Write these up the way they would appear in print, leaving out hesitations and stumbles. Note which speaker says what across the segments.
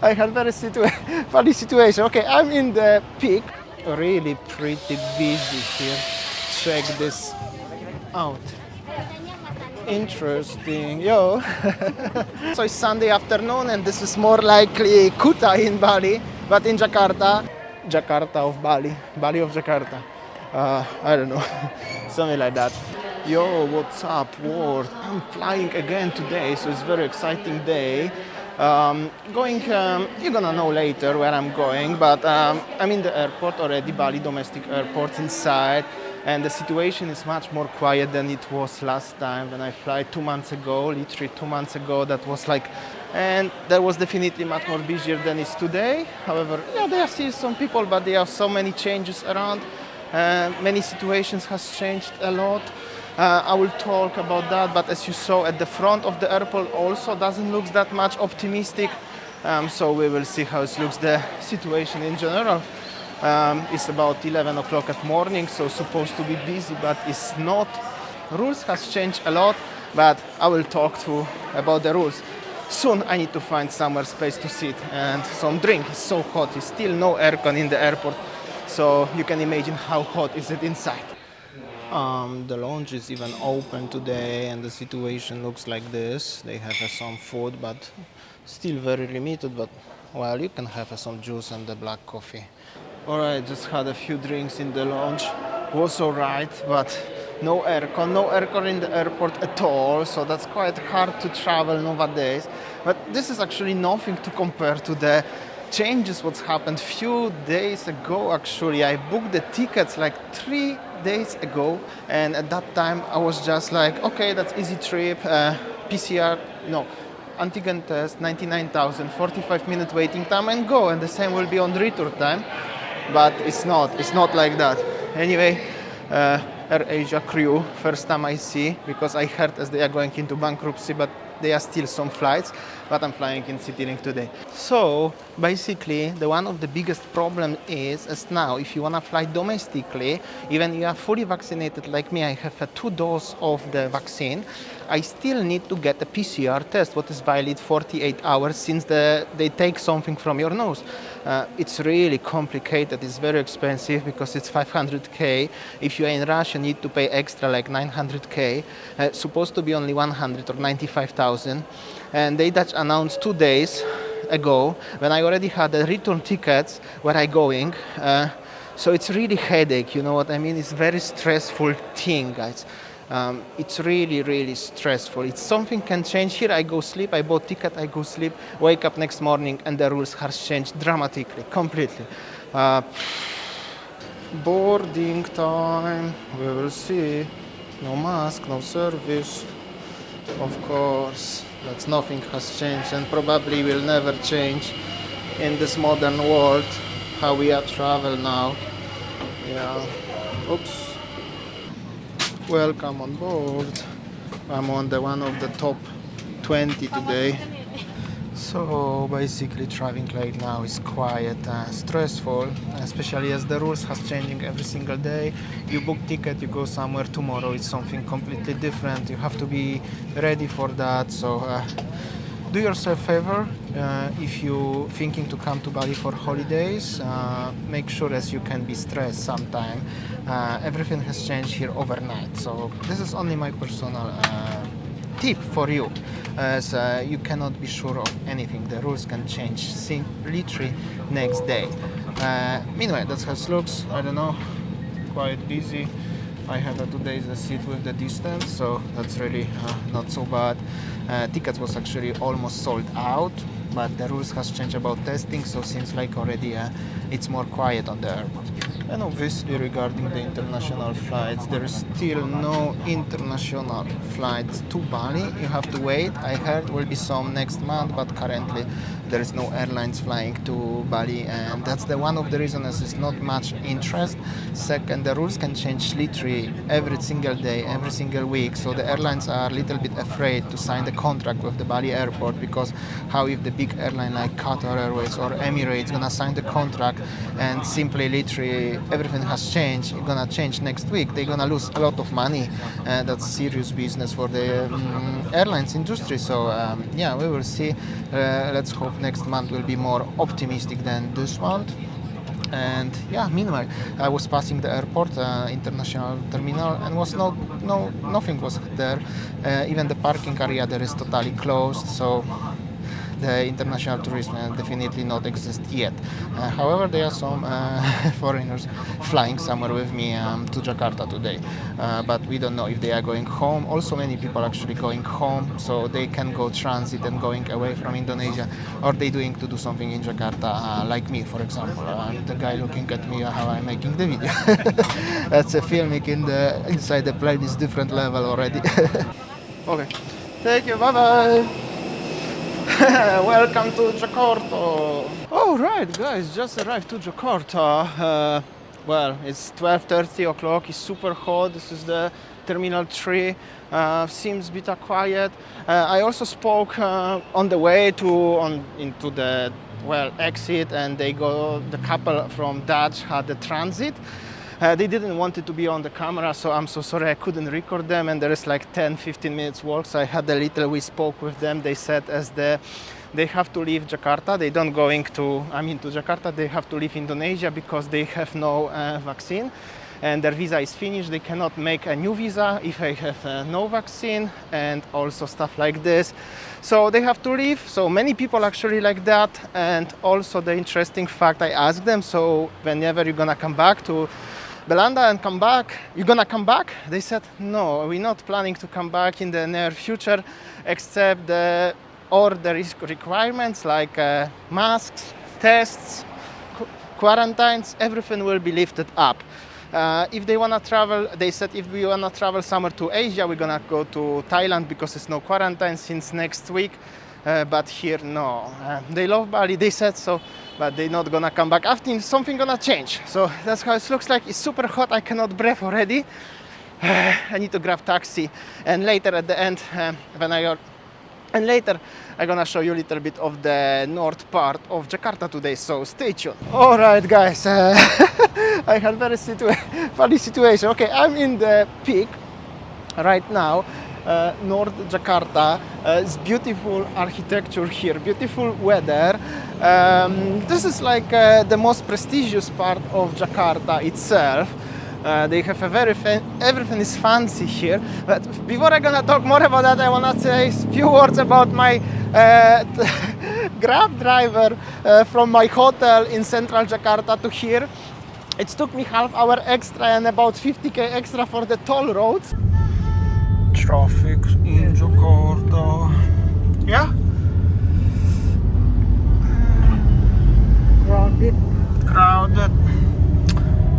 Speaker 1: I had very funny situation. Okay, I'm in the peak. Really pretty busy here. Check this out. Interesting, yo. So it's Sunday afternoon and this is more likely Kuta in Bali, but in Jakarta. Jakarta of Bali, Bali of Jakarta. I don't know, something like that. Yo, what's up, world? I'm flying again today, so it's a very exciting day. You're gonna know later where I'm going, but I'm in the airport already, Bali domestic airport inside, and the situation is much more quiet than it was last time when I flew 2 months ago, literally 2 months ago. That was like, and that was definitely much more busier than it's today. However, yeah, there are still some people, but there are so many changes around. Many situations has changed a lot. I will talk about that, but as you saw at the front of the airport also doesn't look that much optimistic. So we will see how it looks, the situation in general. It's about 11 o'clock at morning, so supposed to be busy, but it's not. Rules has changed a lot, but I will talk about the rules. Soon I need to find somewhere space to sit and some drink. It's so hot, it's still no aircon in the airport, so you can imagine how hot is it inside. The lounge is even open today and the situation looks like this. They have some food, but still very limited, but well, you can have some juice and the black coffee. Alright, just had a few drinks in the lounge. Was alright, but no aircon in the airport at all, so that's quite hard to travel nowadays. But this is actually nothing to compare to the changes what's happened few days ago. Actually, I booked the tickets like 3 days ago, and at that time I was just like, okay, that's easy trip, antigen test, 99,000, 45-minute waiting time and go, and the same will be on return time. But it's not like that. Anyway, AirAsia crew, first time I see, because I heard as they are going into bankruptcy, but there are still some flights, but I'm flying in Citylink today. So basically, one of the biggest problem is, as now, if you want to fly domestically, even you are fully vaccinated like me, I have 2 doses of the vaccine, I still need to get a PCR test, what is valid 48 hours since they take something from your nose. It's really complicated, it's very expensive because it's 500k. If you are in Russia, you need to pay extra like 900k. Supposed to be only 100 or 95,000. And they just announced 2 days ago when I already had the return tickets where I going. So it's really headache, you know what I mean? It's very stressful thing, guys. It's really stressful. It's something can change. Here I go sleep, I bought ticket, I go sleep, wake up next morning and the rules have changed dramatically, completely. Boarding time, we will see. No mask, no service. Of course, that's nothing has changed and probably will never change in this modern world, how we are travel now. Yeah, oops. Welcome on board. I'm on one of the top 20 today. So basically traveling like now is quite stressful, especially as the rules has changing every single day. You book ticket, you go somewhere, tomorrow it's something completely different. You have to be ready for that. So do yourself a favor, if you thinking to come to Bali for holidays, make sure as you can be stressed sometime. Everything has changed here overnight, so this is only my personal tip for you, as you cannot be sure of anything. The rules can change literally next day. Meanwhile, that's how it looks. I don't know, quite busy. I have today's seat with the distance, so that's really not so bad. Tickets was actually almost sold out, but the rules has changed about testing, so seems like already it's more quiet on the airport. And obviously regarding the international flights, there is still no international flights to Bali. You have to wait. I heard will be some next month, but currently there is no airlines flying to Bali, and that's one of the reasons is not much interest. Second, the rules can change literally every single day, every single week, so the airlines are a little bit afraid to sign the contract with the Bali airport, because how if the big airline like Qatar Airways or Emirates gonna sign the contract and simply literally everything has changed, it's gonna change next week, they're gonna lose a lot of money, and that's serious business for the airlines industry. So yeah, we will see. Let's hope next month will be more optimistic than this month. And yeah, meanwhile, I was passing the airport, international terminal, and nothing was there. Even the parking area there is totally closed. So the international tourism definitely not exist yet. However, there are some foreigners flying somewhere with me to Jakarta today, but we don't know if they are going home. Also, many people actually going home, so they can go transit and going away from Indonesia, or they doing to do something in Jakarta, like me, for example. The guy looking at me how I'm making the video. That's a filming inside the plane is different level already. Okay, thank you. Bye bye. Welcome to Jakarta. All right, guys, just arrived to Jakarta. Well, it's 12:30 o'clock. It's super hot. This is the Terminal 3. Seems a bit quiet. I also spoke on the way into the exit, and the couple from Dutch had the transit. They didn't want it to be on the camera, so I'm so sorry I couldn't record them, and there is like 10-15 minutes walk, so we spoke with them. They said they have to leave Jakarta, they don't going to Jakarta, they have to leave Indonesia because they have no vaccine and their visa is finished. They cannot make a new visa if they have no vaccine, and also stuff like this. So they have to leave. So many people actually like that. And also the interesting fact, I asked them, so whenever you're gonna come back to Belanda and come back, you're gonna come back? They said, no, we're not planning to come back in the near future, except the requirements like masks, tests, quarantines, everything will be lifted up. If they wanna travel, they said if we wanna travel somewhere to Asia, we're gonna go to Thailand because there's no quarantine since next week. But here, no. They love Bali, they said so, but they're not gonna come back. After something gonna change. So that's how it looks like. It's super hot, I cannot breathe already. I need to grab taxi. And later at the end, later I'm gonna show you a little bit of the north part of Jakarta today, so stay tuned. All right, guys, I had very funny situation. Okay, I'm in the peak right now. North Jakarta. It's beautiful architecture here, beautiful weather. This is like the most prestigious part of Jakarta itself. They have everything is fancy here. But before I'm gonna talk more about that, I wanna say a few words about my Grab driver from my hotel in central Jakarta to here. It took me half hour extra and about 50k extra for the toll roads. Traffic in Jakarta. Yeah? Crowded.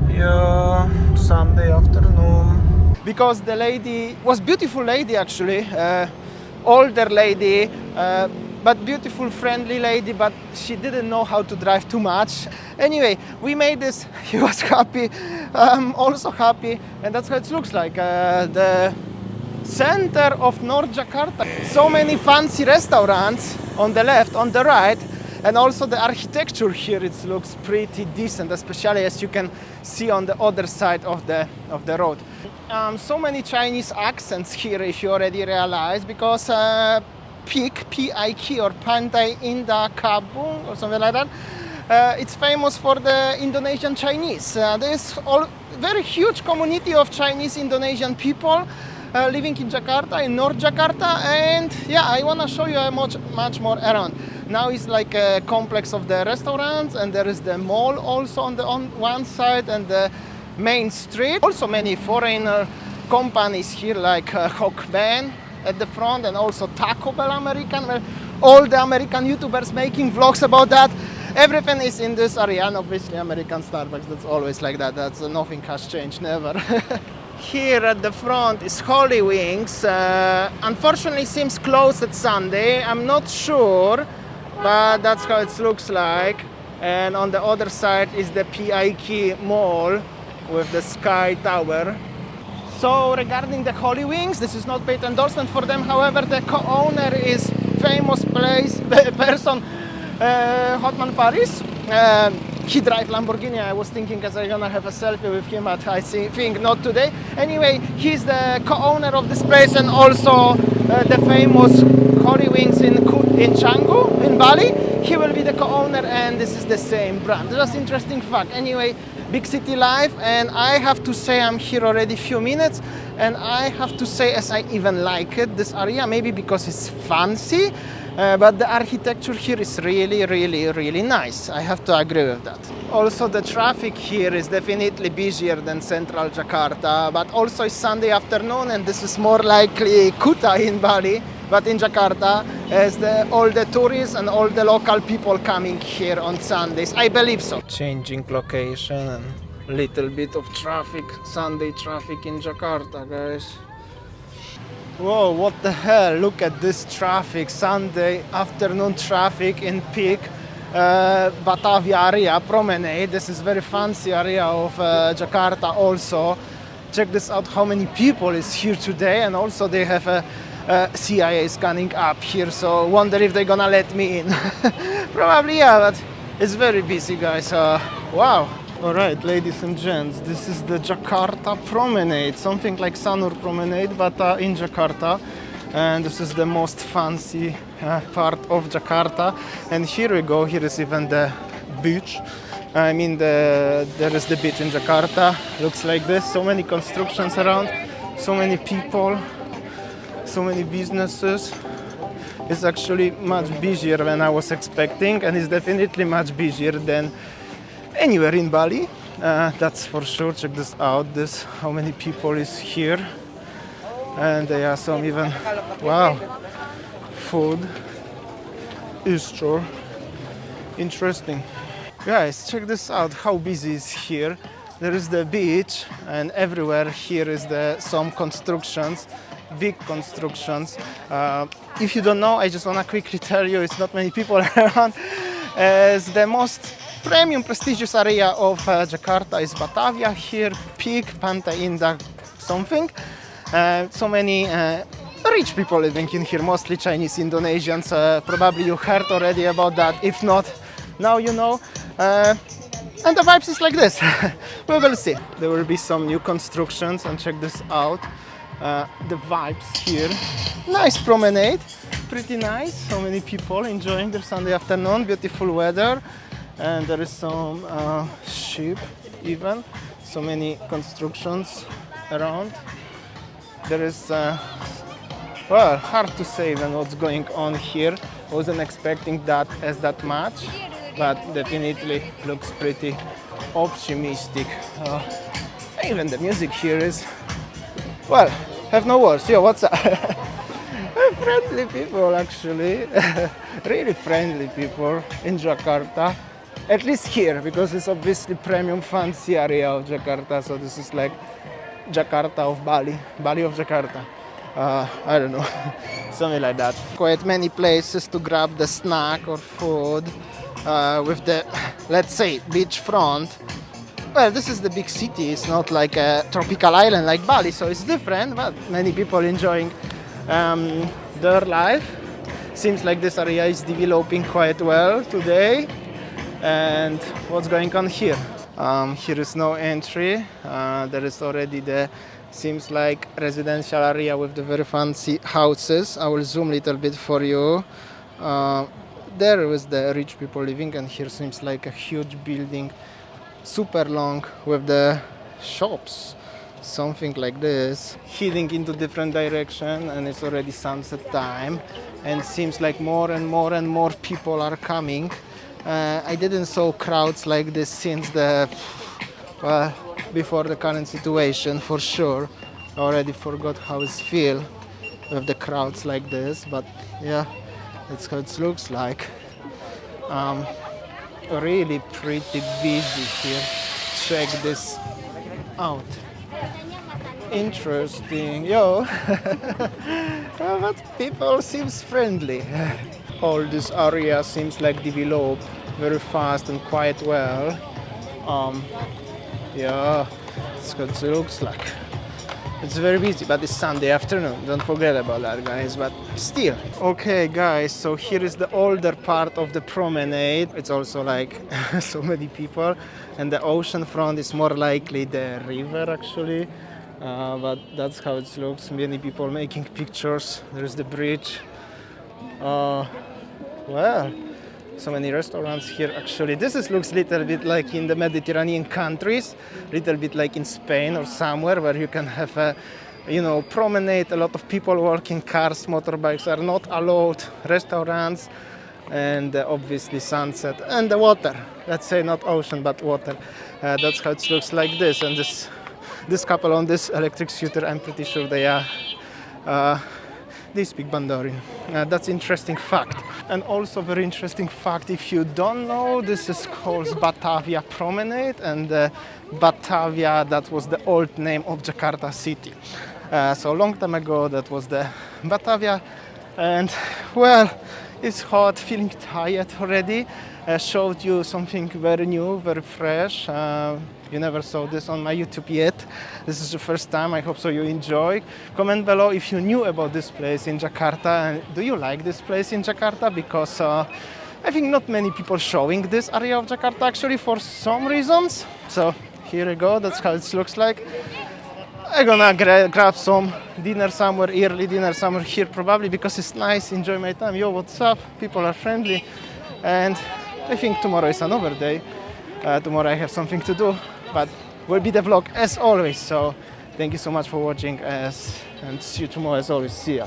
Speaker 1: Yeah, Sunday afternoon. Because the lady was beautiful lady actually, older lady, but beautiful, friendly lady, but she didn't know how to drive too much. Anyway, we made this. He was happy. I'm also happy, and that's how it looks like. The center of North Jakarta. So many fancy restaurants on the left, on the right, and also the architecture here, it looks pretty decent, especially as you can see on the other side of the road. So many Chinese accents here, if you already realize, because P-I-K or Pantai Indah Kabung or something like that. It's famous for the Indonesian Chinese. There's a very huge community of Chinese Indonesian people living in Jakarta, in North Jakarta, and yeah, I want to show you much more around. Now it's like a complex of the restaurants, and there is the mall also on one side, and the main street. Also many foreigner companies here like Hokben at the front, and also Taco Bell American, where all the American YouTubers making vlogs about that. Everything is in this area, and obviously American Starbucks, that's always like that. That's nothing has changed, never. Here at the front is Holy Wings. Unfortunately, seems closed at Sunday. I'm not sure, but that's how it looks like. And on the other side is the PIK Mall with the Sky Tower. So regarding the Holy Wings, this is not paid endorsement for them. However, the co-owner is famous person, Hotman Paris. He drives Lamborghini. I was thinking as I'm gonna have a selfie with him, but I think not today. Anyway, he's the co-owner of this place, and also the famous Holy Wings in Canggu in Bali. he will be the co-owner, and this is the same brand. Just interesting fact. Anyway, big city life, and I have to say I'm here already few minutes, and I have to say as I even like it, this area, maybe because it's fancy, but the architecture here is really nice. I have to agree with that. Also, the traffic here is definitely busier than central Jakarta, but also it's Sunday afternoon, and this is more likely Kuta in Bali, but in Jakarta, as all the tourists and all the local people coming here on Sundays. I believe so. Changing location and little bit of traffic, Sunday traffic in Jakarta, guys. Whoa, what the hell? Look at this traffic, Sunday afternoon traffic in peak Batavia area, promenade. This is very fancy area of Jakarta also. Check this out, how many people is here today, and also they have a CIA scanning up here, so wonder if they're gonna let me in. Probably yeah, but it's very busy, guys. Wow. Alright, ladies and gents, this is the Jakarta promenade, something like Sanur promenade, but in Jakarta. And this is the most fancy part of Jakarta. And here we go, here is even the beach. I mean, there is the beach in Jakarta. Looks like this, so many constructions around, so many people, so many businesses. It's actually much busier than I was expecting, and it's definitely much busier than anywhere in Bali, that's for sure. Check this out, this how many people is here, and there are some even, wow, food, bistro, interesting. Guys, check this out, how busy is here. There is the beach, and everywhere here is some constructions, big constructions. If you don't know, I just want to quickly tell you, it's not many people around. As the most premium prestigious area of Jakarta is Batavia here, peak, Pantai Indah something. So many rich people living in here, mostly Chinese, Indonesians. Probably you heard already about that. If not, now you know. And the vibes is like this. We will see. There will be some new constructions, and check this out. The vibes here. Nice promenade, pretty nice. So many people enjoying their Sunday afternoon, beautiful weather. And there is some sheep even, so many constructions around. There is, well, hard to say even what's going on here. Wasn't expecting that as that much, but definitely looks pretty optimistic. Even the music here is, well, have no words. Yo, what's up? Friendly people actually, really friendly people in Jakarta. At least here, because it's obviously premium fancy area of Jakarta, so this is like Jakarta of Bali, Bali of Jakarta. I don't know, something like that. Quite many places to grab the snack or food with the, let's say, beachfront. Well, this is the big city, it's not like a tropical island like Bali, so it's different, but many people enjoying their life. Seems like this area is developing quite well today. And what's going on here? Here is no entry. There is already the, seems like, residential area with the very fancy houses. I will zoom a little bit for you. There is the rich people living, and here seems like a huge building, super long, with the shops, something like this, heading into different direction, and it's already sunset time, and seems like more and more people are coming. I didn't saw crowds like this since before the current situation, for sure. I already forgot how it feels with the crowds like this, but yeah, that's how it looks like. Really pretty busy here. Check this out. Interesting, yo. But people seems friendly. All this area seems like developed very fast and quite well. Yeah, that's what it looks like. It's very busy, but it's Sunday afternoon. Don't forget about that, guys, but still. Okay, guys, so here is the older part of the promenade. It's also like so many people, and the ocean front is more likely the river, actually. But that's how it looks. Many people making pictures. There's the bridge. Well, So many restaurants here actually. Looks a little bit like in the Mediterranean countries, a little bit like in Spain or somewhere where you can have a promenade, a lot of people walking, cars, motorbikes are not allowed, restaurants, and obviously sunset and the water. Let's say not ocean but water. That's how it looks like this. And this couple on this electric scooter, I'm pretty sure they speak Mandarin. That's interesting fact. And also very interesting fact, if you don't know, this is called Batavia Promenade, and Batavia, that was the old name of Jakarta city. So a long time ago that was the Batavia, and well, it's hot, feeling tired already. Showed you something very new, very fresh. You never saw this on my YouTube yet. This is the first time. I hope so you enjoy. Comment below if you knew about this place in Jakarta, and do you like this place in Jakarta? Because I think not many people showing this area of Jakarta actually for some reasons. So here we go, that's how it looks like. I'm gonna grab some dinner somewhere, early dinner somewhere here probably, because it's nice, enjoy my time. Yo, what's up? People are friendly. And I think tomorrow is another day. Tomorrow I have something to do, but will be the vlog as always. So thank you so much for watching and see you tomorrow as always. See ya.